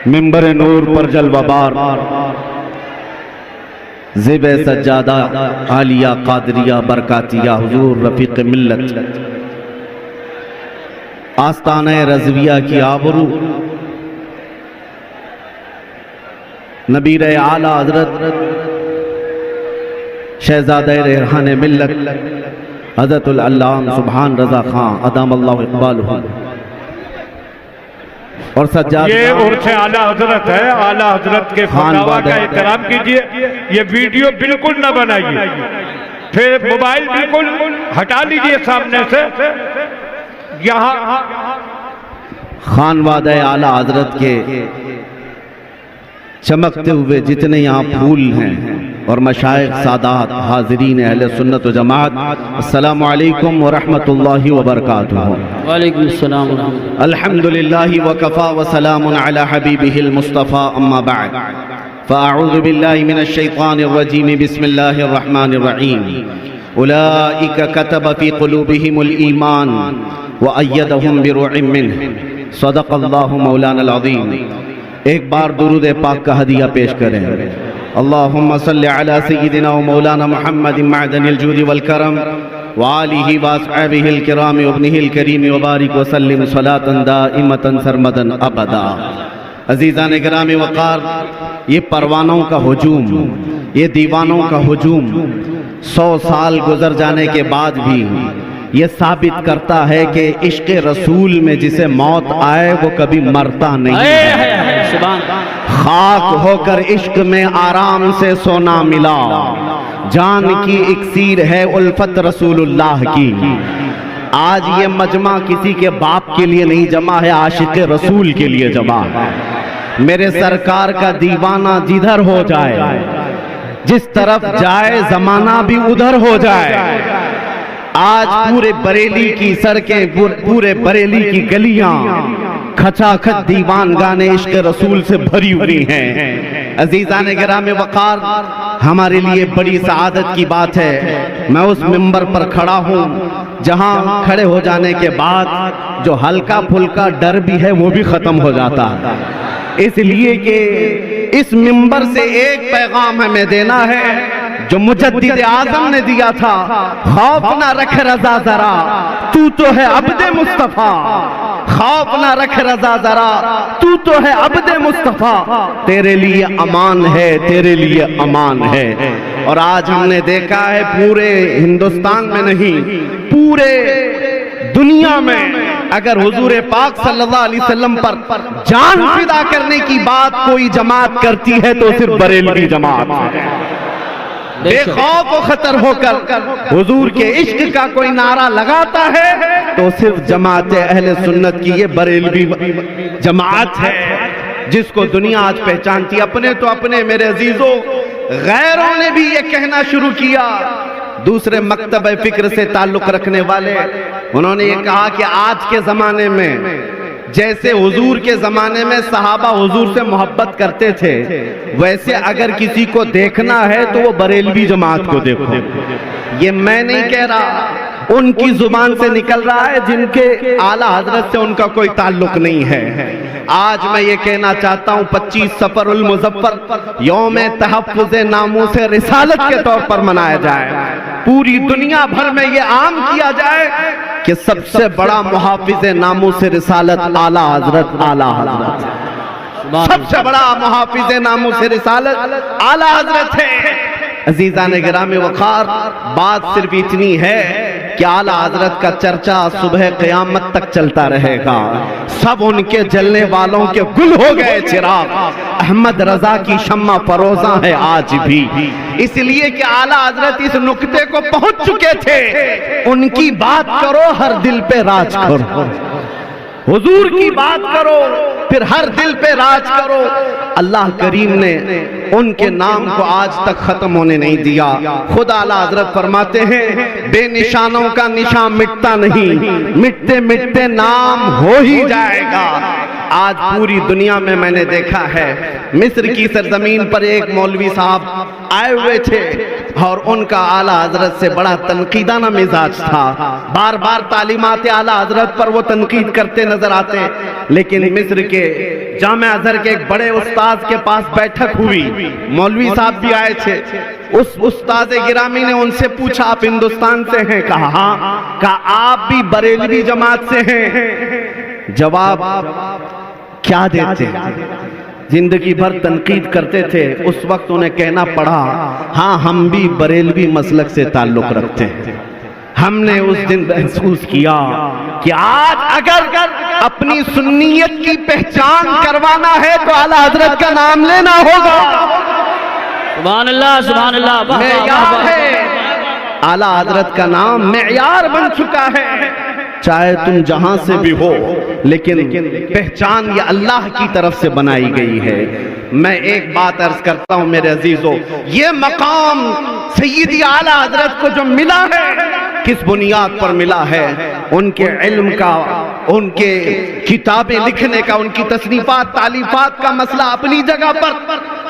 منبر نور پر جلوہ بار زیب سجادہ عالیہ قادریہ برکاتیہ حضور رفیق ملت آستانہ رضویہ کی آبرو نبیر اعلیٰ حضرت شہزادہ ریحان ملت حضرت العلام سبحان رضا خان ادام اللہ اقبالہ اور سجاد یہ عرص اعلیٰ حضرت ہے، اعلیٰ حضرت کے فتاویٰ کا احترام کیجئے۔ یہ ویڈیو بالکل نہ بنائیے، پھر موبائل بالکل ہٹا لیجئے سامنے سے۔ یہاں خانوادہ اعلیٰ حضرت کے چمکتے ہوئے جتنے یہاں پھول ہیں اور مشائخ سادات حاضرین اہل سنت و جماعت، السلام علیکم ورحمت اللہ وبرکاتہ۔ وعلیکم السلام ورحمۃ اللہ۔ الحمدللہ وکفا وسلام علی حبیبہ المصطفیٰ اما بعد فاعوذ باللہ من الشیطان الرجیم بسم اللہ الرحمن الرحیم اولئک کتب فی قلوبہم الایمان وأیدہم بروح منہ صدق اللہ مولانا العظیم۔ ایک بار درود پاک کا ہدیہ پیش کریں۔ اللہم صلی علی سیدنا و مولانا محمد معدن الجود والکرم وآلہ واصحابہ الکرام وابنہ الکریم وبارک وسلم صلاة دائمتا سرمدا ابدا۔ عزیزان گرامی وقار، یہ پروانوں کا ہجوم، یہ دیوانوں کا ہجوم 100 سال گزر جانے کے بعد بھی یہ ثابت کرتا ہے کہ عشق رسول میں جسے موت آئے وہ کبھی مرتا نہیں ہے۔ خاک ہو کر عشق میں آرام سے سونا ملا، جان کی اکسیر ہے الفت رسول اللہ کی۔ آج یہ مجمع کسی کے باپ کے لیے نہیں جمع ہے، عاشق رسول کے لیے جمع ہے۔ میرے سرکار کا دیوانہ جدھر ہو جائے، جس طرف جائے زمانہ بھی ادھر ہو جائے۔ آج پورے بریلی کی سڑکیں، پورے بریلی کی گلیاں کھچا کھچ دیوان گانے عشق رسول سے بھری ہوئی ہیں۔ عزیزان گرام وقار، ہمارے لیے بڑی سعادت کی بات ہے میں اس منبر پر کھڑا ہوں جہاں کھڑے ہو جانے کے بعد جو ہلکا پھلکا ڈر بھی ہے وہ بھی ختم ہو جاتا ہے، اس لیے کہ اس منبر سے ایک پیغام ہمیں دینا ہے جو مجدد اعظم نے دیا تھا، خوف نہ رکھ رضا ذرا تو تو ہے عبد مصطفیٰ، خوف نہ رکھ رضا ذرا تو تو ہے عبد مصطفیٰ، تیرے لیے امان ہے، تیرے لیے امان ہے۔ اور آج ہم نے دیکھا ہے پورے ہندوستان میں نہیں، پورے دنیا میں اگر حضور پاک صلی اللہ علیہ وسلم پر جان فدا کرنے کی بات کوئی جماعت کرتی ہے تو صرف بریلوی جماعت ہے۔ بے خوف و خطر ہو کر حضور کے عشق کا کوئی نعرہ لگاتا ہے تو صرف جماعت اہل سنت کی یہ بریلوی جماعت ہے جس کو دنیا آج پہچانتی ہے۔ اپنے تو اپنے میرے عزیزوں، غیروں نے بھی یہ کہنا شروع کیا، دوسرے مکتب فکر سے تعلق رکھنے والے، انہوں نے یہ کہا کہ آج کے زمانے میں جیسے حضور کے زمانے میں صحابہ حضور سے محبت کرتے تھے، ویسے اگر کسی کو دیکھنا ہے تو وہ بریلوی جماعت کو دیکھو۔ یہ میں نہیں کہہ رہا، ان کی زبان سے نکل رہا ہے جن کے اعلیٰ حضرت سے ان کا کوئی تعلق نہیں ہے۔ آج میں یہ کہنا چاہتا ہوں 25 صفر المظفر یوم تحفظ ناموس رسالت کے طور پر منایا جائے، پوری دنیا بھر میں یہ عام کیا جائے کہ سب سے بڑا محافظ ناموس رسالت اعلیٰ حضرت، اعلیٰ حضرت، سب سے بڑا محافظ ناموس رسالت اعلیٰ حضرت ہے۔ عزیزان گرامی وقار، بات صرف اتنی ہے کہ اعلیٰ حضرت کا چرچا صبح قیامت تک چلتا رہے گا۔ سب ان کے جلنے والوں کے گل ہو گئے چراغ، احمد رضا کی شمع فروزاں ہے آج بھی، اس لیے کہ اعلیٰ حضرت اس نقطے کو پہنچ چکے تھے، ان کی بات کرو ہر دل پہ راج کرو، حضور کی بات کرو پھر ہر دل پہ راج کرو۔ اللہ کریم نے ان کے نام کو آج تک ختم ہونے نہیں دیا۔ خود اعلیٰ حضرت فرماتے ہیں بے نشانوں کا نشان مٹتا نہیں، مٹتے مٹتے نام ہو ہی جائے گا۔ آج پوری دنیا میں نے دیکھا ہے، مصر کی سرزمین پر ایک مولوی صاحب آئے ہوئے تھے، اور ان کا اعلیٰ حضرت سے بڑا تنقیدانہ مزاج تھا، بار بار تعلیمات اعلیٰ حضرت پر وہ تنقید کرتے نظر آتے. لیکن مصر کے جامع ازہر کے ایک بڑے استاذ کے پاس بیٹھک ہوئی، مولوی صاحب بھی آئے تھے. اس استاذ گرامی نے ان سے پوچھا آپ ہندوستان سے ہیں؟ کہا ہاں. کہا آپ بھی بریلوی جماعت سے ہیں؟ جواب کیا دیتے؟ زندگی بھر تنقید کرتے تھے، اس وقت انہیں کہنا پڑا ہاں ہم بھی بریلوی مسلک سے تعلق رکھتے ہیں. ہم نے اس دن محسوس کیا کہ آج اگر اپنی سنیت کی پہچان کروانا ہے تو اعلیٰ حضرت کا نام لینا ہوگا. سبحان اللہ سبحان اللہ. معیار ہے، اعلیٰ حضرت کا نام معیار بن چکا ہے. چاہے تم جہاں سے بھی ہو، لیکن پہچان یہ اللہ کی طرف سے بنائی گئی ہے. میں ایک بات عرض کرتا ہوں میرے عزیزو، یہ مقام سیدی اعلیٰ حضرت کو جو ملا ہے کس بنیاد پر ملا ہے؟ ان کے علم کا، ان کے کتابیں لکھنے کا، ان کی تصنیفات تالیفات کا مسئلہ اپنی جگہ پر،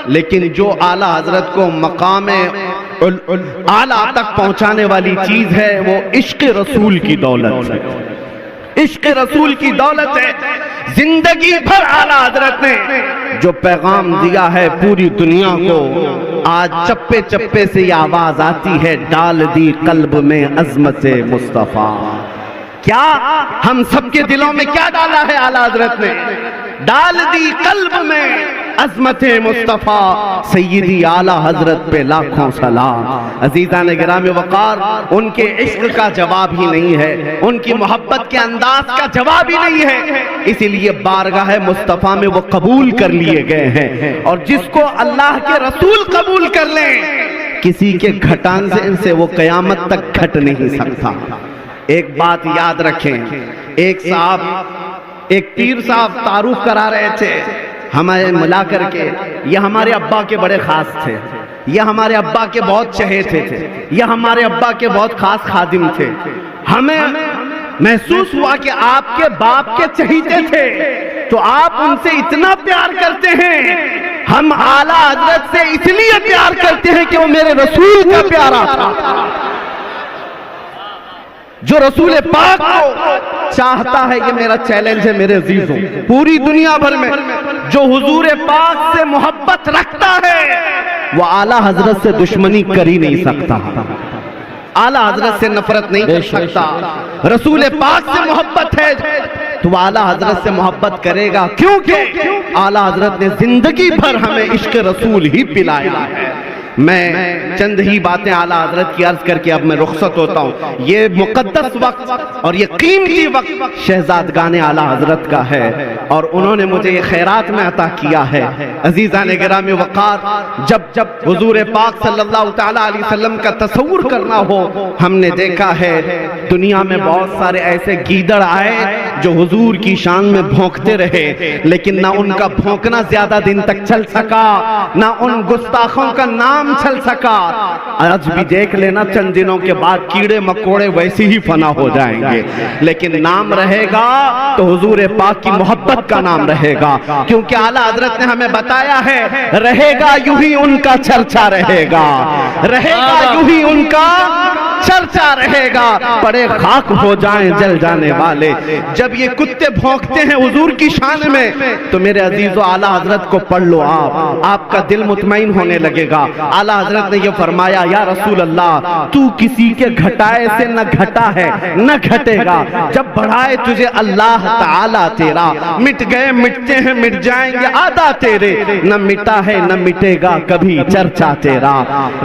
لیکن جو اعلیٰ حضرت کو مقام اعلیٰ تک پہنچانے والی چیز ہے وہ عشق رسول کی دولت ہے. عشق رسول کی دولت ہے. زندگی بھر اعلیٰ حضرت نے جو پیغام دیا ہے پوری دنیا کو، آج چپے چپے سے یہ آواز آتی ہے، ڈال دی قلب میں عظمت مصطفیٰ. کیا ہم سب کے دلوں میں کیا ڈالا ہے اعلیٰ حضرت نے؟ ڈال دی قلب میں عظمت مصطفیٰ. سیدی اعلیٰ حضرت پہ لاکھوں سلام. عزیزان گرامی وقار، ان کے عشق کا جواب ہی نہیں ہے، ان کی محبت کے انداز کا جواب ہی نہیں ہے. اسی لیے بارگاہ مصطفیٰ میں وہ قبول کر لیے گئے ہیں، اور جس کو اللہ کے رسول قبول کر لیں کسی کے گھٹان سے وہ قیامت تک گھٹ نہیں سکتا. ایک بات یاد رکھیں، ایک پیر صاحب تعارف کرا رہے تھے ہمیں ملا کر کے، یہ ہمارے ابا کے بڑے خاص تھے، یہ ہمارے ابا کے بہت چہیتے تھے، یہ ہمارے ابا کے بہت خاص خادم تھے. ہمیں محسوس ہوا کہ آپ کے باپ کے چہیتے تھے تو آپ ان سے اتنا پیار کرتے ہیں. ہم اعلیٰ حضرت سے اس لیے پیار کرتے ہیں کہ وہ میرے رسول کا پیارا تھا، جو رسول پاک کو چاہتا ہے. یہ میرا چیلنج ہے میرے عزیزوں، پوری دنیا بھر میں جو حضور پاک سے محبت رکھتا ہے وہ اعلیٰ حضرت سے دشمنی کر ہی نہیں سکتا، اعلیٰ حضرت سے نفرت نہیں کر سکتا. رسول پاک سے محبت ہے تو وہ اعلیٰ حضرت سے محبت کرے گا، کیونکہ اعلیٰ حضرت نے زندگی بھر ہمیں عشق رسول ہی پلایا ہے. میں چند ہی باتیں اعلیٰ حضرت کی عرض کر کے اب میں رخصت ہوتا ہوں. یہ مقدس وقت اور یہ قیمتی وقت شہزادگان اعلیٰ حضرت کا ہے، اور انہوں نے مجھے یہ خیرات میں عطا کیا ہے. عزیزان گرامی وقار، جب حضور پاک صلی اللہ تعالیٰ علیہ وسلم کا تصور کرنا ہو، ہم نے دیکھا ہے دنیا میں بہت سارے ایسے گیدڑ آئے جو حضور کی شان میں بھونکتے رہے، لیکن نہ ان کا بھونکنا زیادہ دن تک چل سکا، نہ ان گستاخوں کا نام چل سکا. آج بھی دیکھ لینا چند دنوں کے بعد کیڑے مکوڑے ویسے ہی فنا ہو جائیں گے، لیکن نام رہے گا تو حضور پاک کی محبت کا نام رہے گا، کیونکہ اعلیٰ حضرت نے ہمیں بتایا ہے رہے گا یوں ہی ان کا چرچا رہے گا، رہے گا یوں ہی ان کا چرچا رہے گا. پڑے خاک ہو جائیں جل جانے والے. جب یہ کتے بھونکتے ہیں حضور کی شان میں تو میرے عزیزو اعلیٰ حضرت کو پڑھ لو، آپ کا دل مطمئن ہونے لگے گا. اعلیٰ حضرت نے یہ فرمایا، یا رسول اللہ تو کسی کے گھٹائے سے نہ گھٹا ہے نہ گھٹے گا، جب بڑھائے تجھے اللہ تعالیٰ تیرا، مٹ گئے مٹتے ہیں مٹ جائیں گے آدھا تیرے، نہ مٹا ہے نہ مٹے گا کبھی چرچا تیرا.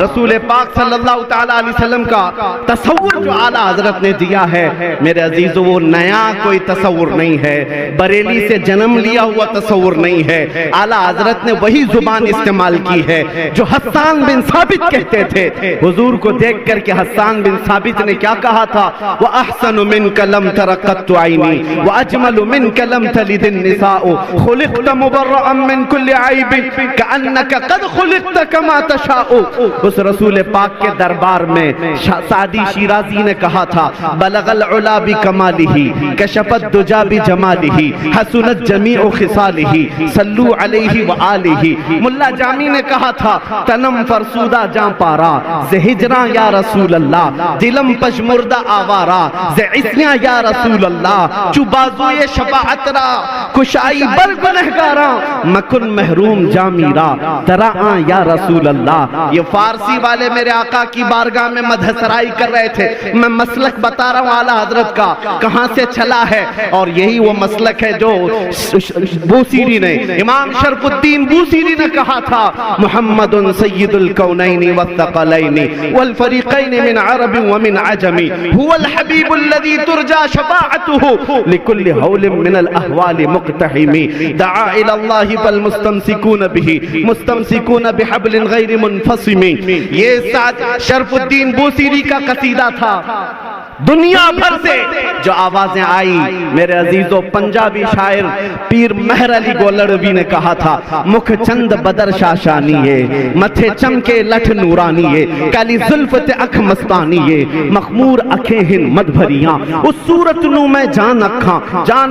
رسول پاک صلی اللہ تعالیٰ علیہ وسلم کا تصور جو اعلیٰ حضرت نے دیا ہے میرے عزیزو وہ نیا کوئی تصور نہیں ہے، بریلی سے جنم لیا ہوا تصور نہیں ہے. اعلیٰ حضرت نے وہی زبان استعمال کی ہے جو حسان بن ثابت کہتے تھے. حضور کو دیکھ کر کے حسان بن ثابت نے کیا کہا تھا؟ وَأَحْسَنُ مِنْكَ لَمْ تَرَ قَطُّ عَيْنِي وَأَجْمَلُ مِنْكَ لَمْ تَلِدِ النِّسَاءُ خُلِقْتَ مُبَرَّأً مِنْ كُلِّ عَيْبٍ كَأَنَّكَ قَدْ خُلِقْتَ كَمَا تَشَاءُ. اس رسول پاک کے دربار میں سعدی شیرازی نے کہا تھا بلغ العلا بکمالہ کشف الدجا بجمالہ حسنت جمیع خصالہ صلو علیہ وآلہ. ملا جامی نے کہا تھا تنم فرسودہ جان پارا زِ ہجراں یا رسول اللہ دلم پشمردہ آوارا زِ عصیاں یا رسول اللہ چو بازوئے شفاعت را کشائی بر گنہگاراں مکن محروم جامیرا تراں یا رسول اللہ. یہ فارسی والے میرے آقا کی بارگاہ میں مدح سرائی کر رہے تھے. میں مسلک بتا رہا ہوں اعلیٰ حضرت کا کہاں سے چلا ہے، اور یہی وہ مسلک ہے جو بوسیری نے، امام شرف الدین بوسیری نے کہا تھا محمد سید الکونین والثقلین والفریقین من عرب ومن عجم هو الحبیب الذي ترجى شفاعته لكل حول من الاحوال مقتحم دعا الى الله فالمستمسكون به مستمسكون بحبل غیر منفصم. یہ ساتھ شرف الدین بوسیری کا قصیدہ تھا. دنیا بھر سے جو آوازیں آئی میرے عزیزو، پنجابی شاعر پیر مہر علی گولڑوی نے کہا تھا مکھ چند بدر شاشانیے متھے چمکے لٹھ نورانیے کالی زلفت اکھ مستانیے مخمور اکھیں ہن مد بھریاں اس صورت نو میں جان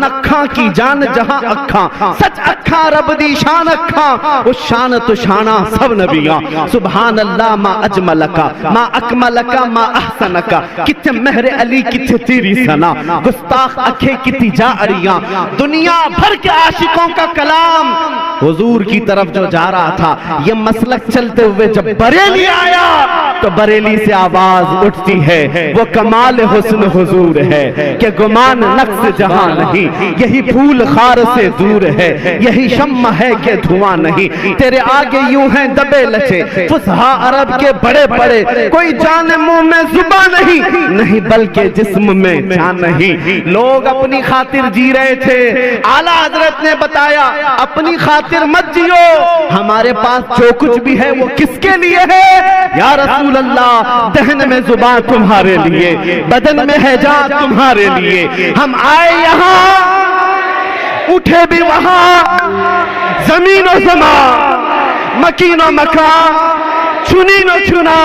اکھاں کی جان جہاں اکھاں سچ اکھاں رب دی شان اکھاں اس شان تو شانہ سب نبیاں. سبحان اللہ ما اجملکا ما اکملکا ما احسنکا کتھے مہر علی کتھے تیری ثنا گستاخ اکھے کتی جا اریاں. دنیا بھر کے عاشقوں کا کلام حضور کی طرف جو جا رہا تھا، یہ مسلک چلتے ہوئے جب بریلی آیا تو بریلی سے آواز اٹھتی ہے وہ کمال حسن حضور ہے کہ گمان نقص جہاں نہیں، یہی پھول خار سے دور ہے، یہی شمع ہے کہ دھواں نہیں. تیرے آگے یوں ہیں دبے لچے فصحا عرب کے بڑے بڑے، کوئی جان منہ میں زباں نہیں بلکہ جسم میں جان نہیں. لوگ اپنی خاطر جی رہے تھے، اعلیٰ حضرت نے بتایا اپنی خاطر مت جیو، ہمارے پاس جو کچھ بھی ہے وہ کس کے لیے ہے یا رسول اللہ؟ دہن میں زبان تمہارے لیے، بدن میں ہے جان تمہارے لیے. ہم آئے یہاں اٹھے بھی وہاں، زمین و زمان مکین و مکان چنین و چنا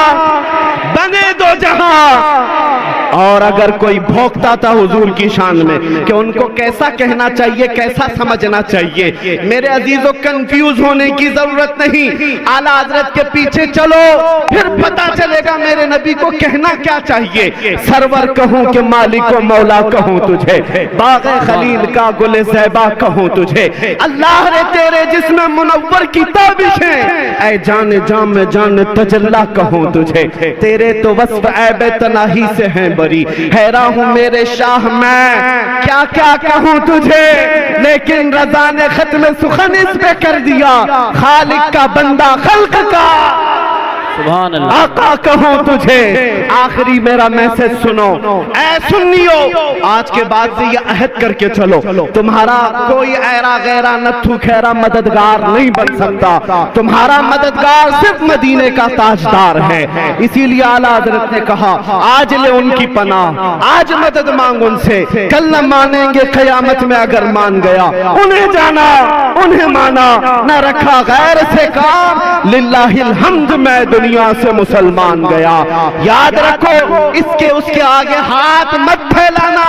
بنے دو جہاں. اور اگر کوئی بھوکتا تھا حضور کی شان میں کہ ان کو کیسا کہنا چاہیے، کیسا سمجھنا چاہیے، میرے عزیزوں کنفیوز ہونے کی ضرورت نہیں. اعلیٰ حضرت کے پیچھے چلو پھر پتا چلے گا میرے نبی کو کہنا کیا چاہیے. سرور کہوں کہ مالک و مولا کہوں تجھے، باغ خلیل کا گل زیبا کہوں تجھے، اللہ نے تیرے جسم منور کی تابشیں، اے جان جام جان تجلا کہوں تجھے. تیرے تو وصف عیب تناہی سے ہیں بری، حیران ہوں میرے شاہ میں کیا کیا کہوں تجھے. لیکن رضا نے ختم سخن اس پہ کر دیا، خالق کا بندہ خلق کا سبحان اللہ. آقا کہوں تجھے. آخری میرا میسج سنو اے سنیو، آج کے بعد سے یہ عہد کر کے چلو تمہارا کوئی ایرا غیرہ نتھو خیرہ مددگار نہیں بن سکتا، تمہارا مددگار صرف مدینے کا تاجدار ہے. اسی لیے اعلیٰ حضرت نے کہا آج لے ان کی پناہ، آج مدد مانگ ان سے، کل نہ مانیں گے قیامت میں اگر مان گیا. انہیں جانا انہیں مانا، نہ رکھا غیر سے کام، للہ الحمد میں دنیا سے مسلمان گیا. یاد رکھو اس کے آگے ہاتھ مت پھیلانا.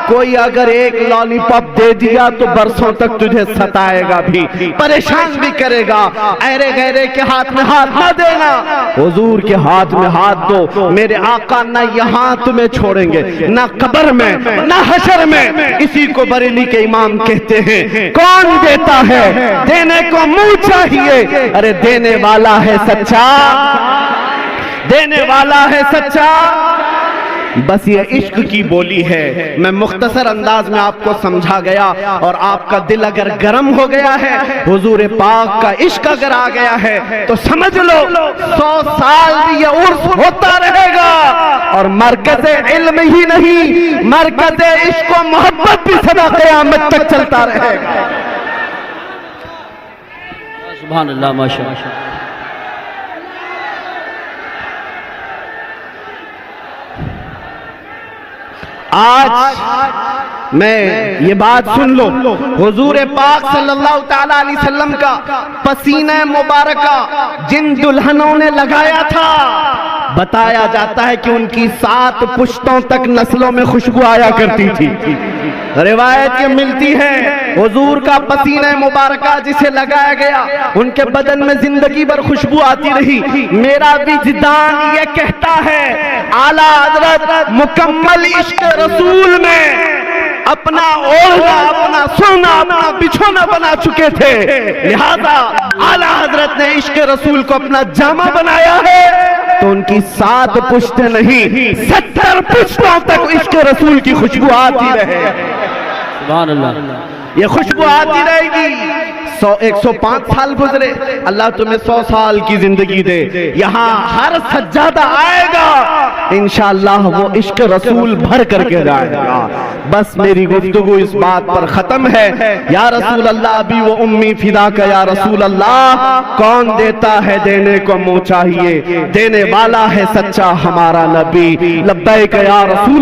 کوئی اگر ایک لالی پاپ دے دیا تو برسوں تک تجھے ستائے گا بھی، پریشان بھی کرے گا. ایرے غیرے کے ہاتھ میں ہاتھ نہ دینا، حضور کے ہاتھ میں ہاتھ دو. میرے آقا نہ یہاں تمہیں چھوڑیں گے، نہ قبر میں نہ حشر میں. اسی کو بریلی کے امام کہتے ہیں کون دیتا ہے دینے کو منہ چاہیے، ارے دینے والا ہے سچا، دینے والا ہے سچا. بس یہ عشق کی بولی ہے. میں مختصر انداز میں آپ کو سمجھا گیا، اور آپ کا دل اگر گرم ہو گیا ہے، حضور پاک کا عشق اگر آ گیا ہے تو سمجھ لو 100 سال بھی یہ عرس ہوتا رہے گا. اور مرکز علم ہی نہیں، مرکز عشق و محبت بھی سدا قیامت تک چلتا رہے گا. سبحان اللہ ماشاء اللہ. آج میں یہ بات سن لو، حضور پاک صلی اللہ تعالی علیہ وسلم کا پسینہ مبارکہ جن دلہنوں نے لگایا تھا بتایا جاتا ہے کہ ان کی 7 پشتوں تک نسلوں میں خوشبو آیا کرتی تھی. روایت یہ ملتی ہے حضور کا پسینہ مبارکہ جسے لگایا گیا ان کے بدن میں زندگی بھر خوشبو آتی رہی. میرا وجدان یہ کہتا ہے اعلیٰ حضرت مکمل عشق رسول میں اپنا اوڑھنا، اپنا سونا، اپنا بچھونا بنا چکے تھے. لہذا اعلیٰ حضرت نے عشق رسول کو اپنا جامہ بنایا ہے تو ان کی 7 پشتیں نہیں 70 پشتوں تک عشق رسول کی خوشبو آتی رہے. سبحان اللہ. یہ خوشبو آتی رہے گی. 105 سال گزرے، اللہ تمہیں 100 سال کی زندگی دے. یہاں ہر سجادہ آئے گا انشاءاللہ وہ عشق رسول بھر کر کے جائے گا. بس میری گفتگو اس بات پر ختم ہے. یا رسول اللہ ابی و امی فدا کا یا رسول اللہ، کون دیتا ہے دینے کو منہ چاہیے، دینے والا ہے سچا ہمارا نبی. لبیک یا رسول